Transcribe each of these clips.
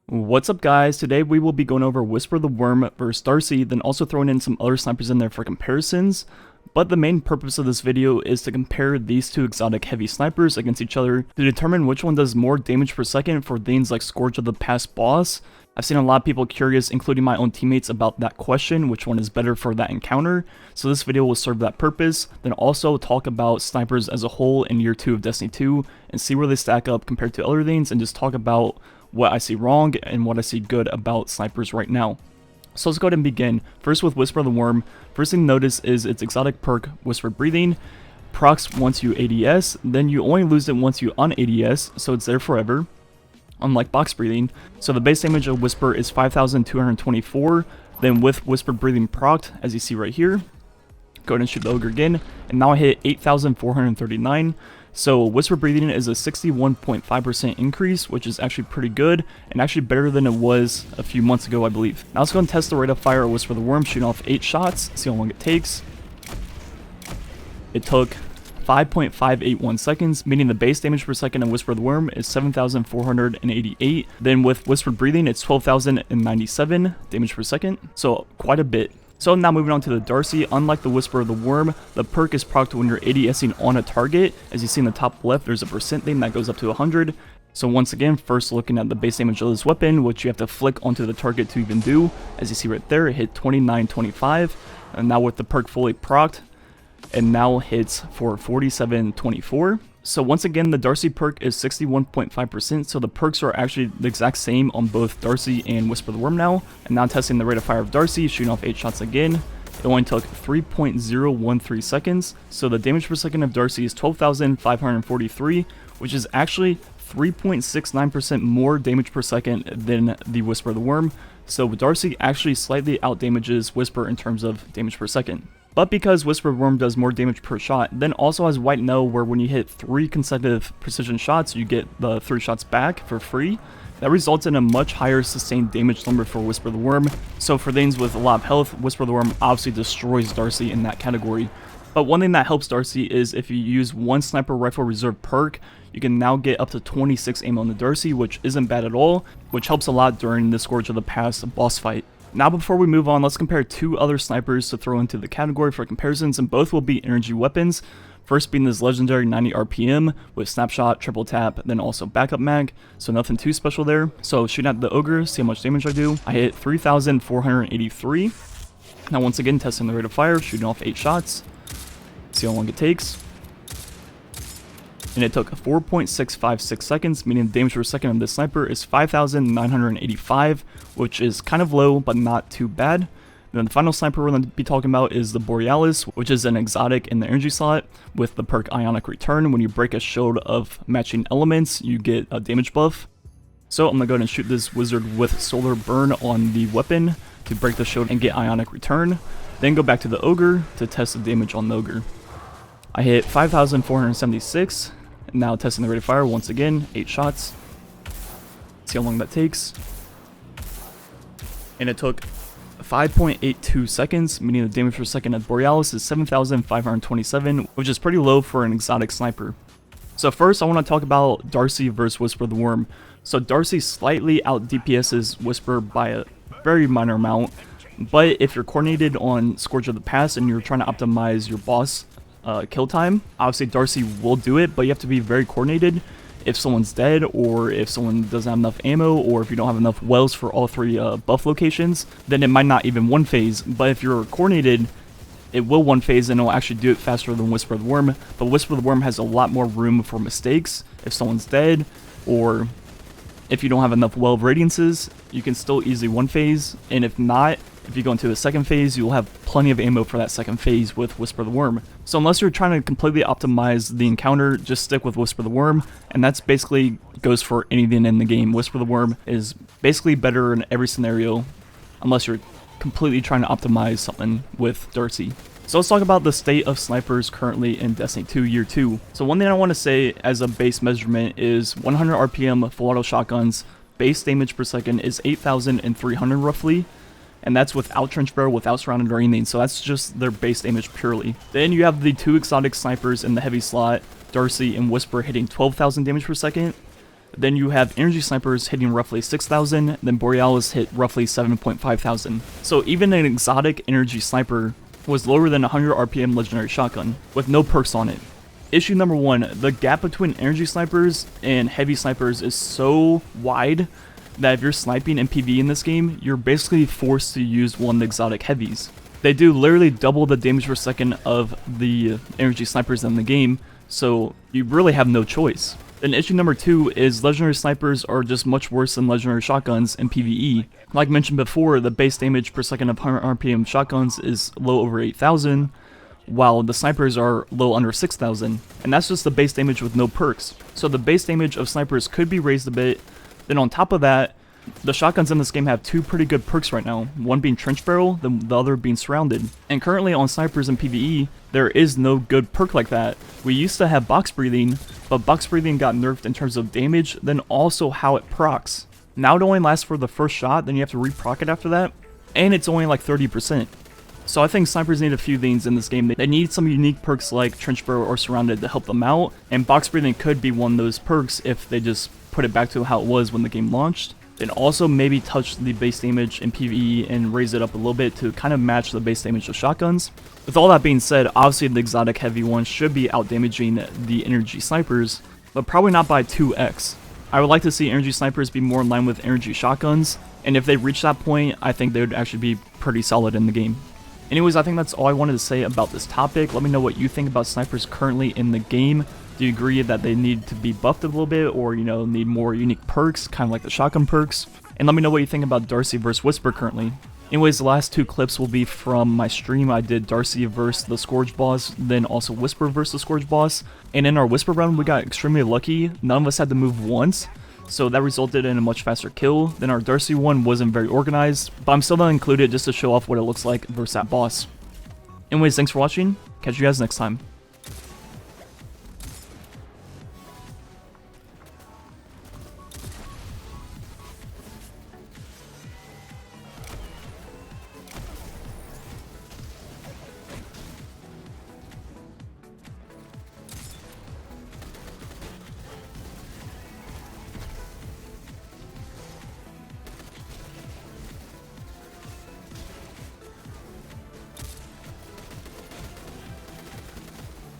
What's up guys, today we will be going over Whisper the Worm versus Darci, then also throwing in some other snipers in there for comparisons. But the main purpose of this video is to compare these two exotic heavy snipers against each other to determine which one does more damage per second for things like Scourge of the Past boss. I've seen a lot of people curious, including my own teammates, about that question, which one is better for that encounter. So this video will serve that purpose, then also talk about snipers as a whole in year 2 of Destiny 2 and see where they stack up compared to other things, and just talk about what I see wrong and what I see good about snipers right now. So let's go ahead and begin. First with Whisper the Worm. First thing to notice is its exotic perk, Whisper Breathing, procs once you ADS, then you only lose it once you un-ADS, so it's there forever, unlike Box Breathing. So the base damage of Whisper is 5,224, then with Whisper Breathing procced, as you see right here, go ahead and shoot the Ogre again, and now I hit 8,439. So Whisper Breathing is a 61.5% increase, which is actually pretty good, and actually better than it was a few months ago, I believe. Now let's go and test the rate of fire of Whisper the Worm, shooting off 8 shots, see how long it takes. It took 5.581 seconds, meaning the base damage per second of Whisper the Worm is 7,488. Then with Whisper Breathing, it's 12,097 damage per second, so quite a bit. So now moving on to the Darci. Unlike the Whisper of the Worm, the perk is procced when you're ADSing on a target. As you see in the top left, there's a percent thing that goes up to 100. So once again, first looking at the base damage of this weapon, which you have to flick onto the target to even do. As you see right there, it hit 2925. And now with the perk fully procced, it now hits for 4724. So once again, the Darci perk is 61.5%, so the perks are actually the exact same on both Darci and Whisper the Worm now. And now testing the rate of fire of Darci, shooting off 8 shots again. It only took 3.013 seconds, so the damage per second of Darci is 12,543, which is actually 3.69% more damage per second than the Whisper the Worm. So Darci actually slightly outdamages Whisper in terms of damage per second. But because Whisper Worm does more damage per shot, then also has White No, where when you hit 3 consecutive precision shots, you get the 3 shots back for free. That results in a much higher sustained damage number for Whisper the Worm. So for things with a lot of health, Whisper the Worm obviously destroys Darci in that category. But one thing that helps Darci is if you use one Sniper Rifle Reserve perk, you can now get up to 26 ammo in the Darci, which isn't bad at all, which helps a lot during the Scourge of the Past boss fight. Now before we move on, let's compare 2 other snipers to throw into the category for comparisons, and both will be energy weapons. First being this legendary 90 RPM with snapshot, triple tap, then also backup mag, so nothing too special there. So shooting at the Ogre, see how much damage I do. I hit 3,483. Now once again, testing the rate of fire, shooting off 8 shots, see how long it takes. And it took 4.656 seconds, meaning the damage per second of this sniper is 5,985, which is kind of low, but not too bad. Then the final sniper we're going to be talking about is the Borealis, which is an exotic in the energy slot with the perk Ionic Return. When you break a shield of matching elements, you get a damage buff. So I'm going to go ahead and shoot this wizard with Solar Burn on the weapon to break the shield and get Ionic Return. Then go back to the Ogre to test the damage on the Ogre. I hit 5,476. Now testing the rate of fire once again, 8 shots. See how long that takes. And it took 5.82 seconds, meaning the damage per second of Borealis is 7,527, which is pretty low for an exotic sniper. So first I want to talk about Darci versus Whisper the Worm. So Darci slightly out DPS's Whisper by a very minor amount, but if you're coordinated on Scourge of the Past and you're trying to optimize your boss kill time, obviously Darci will do it, but you have to be very coordinated. If someone's dead, or if someone doesn't have enough ammo, or if you don't have enough wells for all 3 buff locations, then it might not even one phase. But if you're coordinated, it will one phase and it'll actually do it faster than Whisper the Worm. But Whisper the Worm has a lot more room for mistakes. If someone's dead, or if you don't have enough well radiances, you can still easily one phase. And if not, if you go into the second phase, you'll have plenty of ammo for that second phase with Whisper the Worm. So unless you're trying to completely optimize the encounter, just stick with Whisper the Worm, and that's basically goes for anything in the game. Whisper the Worm is basically better in every scenario, unless you're completely trying to optimize something with Darci. So let's talk about the state of snipers currently in Destiny 2 Year 2. So one thing I want to say as a base measurement is 100 RPM full auto shotguns, base damage per second is 8,300 roughly. And that's without trench barrel, without surrounded or anything, so that's just their base damage purely. Then you have the 2 exotic snipers in the heavy slot, Darci and Whisper, hitting 12,000 damage per second. Then you have energy snipers hitting roughly 6,000, then Borealis hit roughly 7.5 thousand. So even an exotic energy sniper was lower than 100 RPM legendary shotgun, with no perks on it. Issue number 1, the gap between energy snipers and heavy snipers is so wide that if you're sniping in PvE in this game, you're basically forced to use one of the exotic heavies. They do literally double the damage per second of the energy snipers in the game, so you really have no choice. Then issue number 2 is legendary snipers are just much worse than legendary shotguns in PvE. Like mentioned before, the base damage per second of 100 RPM shotguns is low over 8,000, while the snipers are low under 6,000, and that's just the base damage with no perks. So the base damage of snipers could be raised a bit. Then on top of that, the shotguns in this game have 2 pretty good perks right now, one being Trench Barrel, the other being Surrounded. And currently on snipers in PvE, there is no good perk like that. We used to have Box Breathing, but Box Breathing got nerfed in terms of damage, then also how it procs. Now it only lasts for the first shot, then you have to re-proc it after that, and it's only like 30%. So I think snipers need a few things in this game. They need some unique perks like Trench Barrel or Surrounded to help them out, and Box Breathing could be one of those perks if they just put it back to how it was when the game launched. And also maybe touch the base damage in PvE and raise it up a little bit to kind of match the base damage of shotguns. With all that being said, obviously the exotic heavy ones should be out-damaging the energy snipers, but probably not by 2x. I would like to see energy snipers be more in line with energy shotguns, and if they reach that point, I think they would actually be pretty solid in the game. Anyways, I think that's all I wanted to say about this topic. Let me know what you think about snipers currently in the game. Do you agree that they need to be buffed a little bit, or, you know, need more unique perks, kind of like the shotgun perks? And let me know what you think about Darci versus Whisper currently. Anyways, the last 2 clips will be from my stream. I did Darci versus the Scourge boss, then also Whisper versus the Scourge boss. And in our Whisper run, we got extremely lucky. None of us had to move once, so that resulted in a much faster kill. Then our Darci one wasn't very organized, but I'm still gonna include it just to show off what it looks like versus that boss. Anyways, thanks for watching. Catch you guys next time.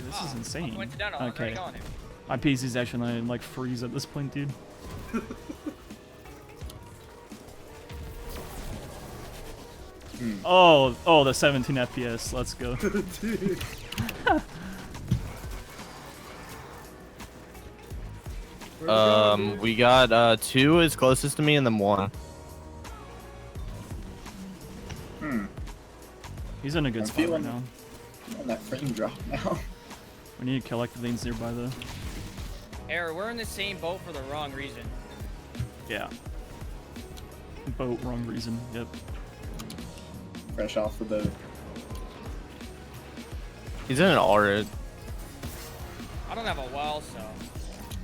This is insane. Okay. My PC's actually like freeze at this point, dude. Oh, the 17 FPS. Let's go. We got 2 is closest to me, and then 1. He's in a good spot right now. On that frame drop now. We need to collect the things nearby though. Ehroar, we're in the same boat for the wrong reason. Yeah. Boat, wrong reason. Yep. Fresh off the boat. He's in an aura. I don't have a well, so.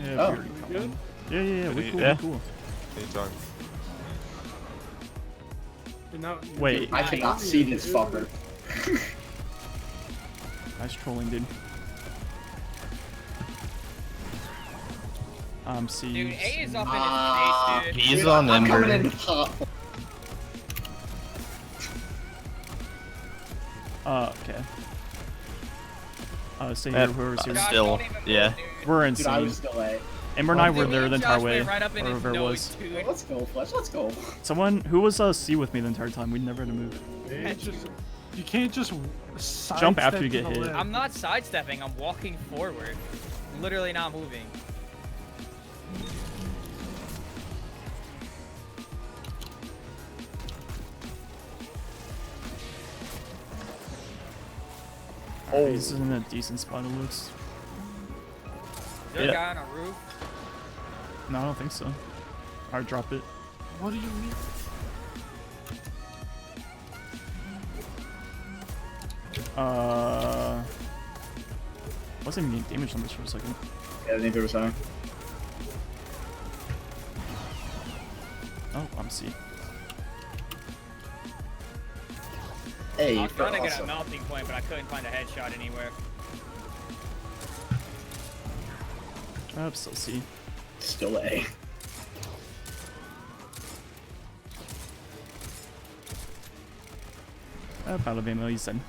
Yeah, Oh, we good? Yeah, we cool, Yeah. we cool. Anytime. Wait. I cannot see this fucker. Nice trolling, dude. See. Dude, A is up in his face, dude. He's Dude, on I'm Ember. coming in top. Okay. Stay here, whoever's here. Josh, Still, don't even move, yeah. dude. We're Dude, I insane. was still A. Amber and I Dude, were there me the and entire Josh way, went right up in or his wherever it nose, was. dude. Let's go, Fletch. Let's go. Someone, who was C with me the entire time? We never had to move. You can't just Jump after sidestep you get to the hit. left. I'm not sidestepping, I'm walking forward. Literally not moving. Oh, he's in a decent spot, it looks. Is there a guy on a roof? No, I don't think so. Alright, drop it. What do you mean? Wasn't even getting damage numbers for a second. Yeah, neither was I. Oh, I'm C. Hey, I was trying to get a awesome. melting point, but I couldn't find a headshot anywhere. Oh, still C. Still A. Out of ammo, you said.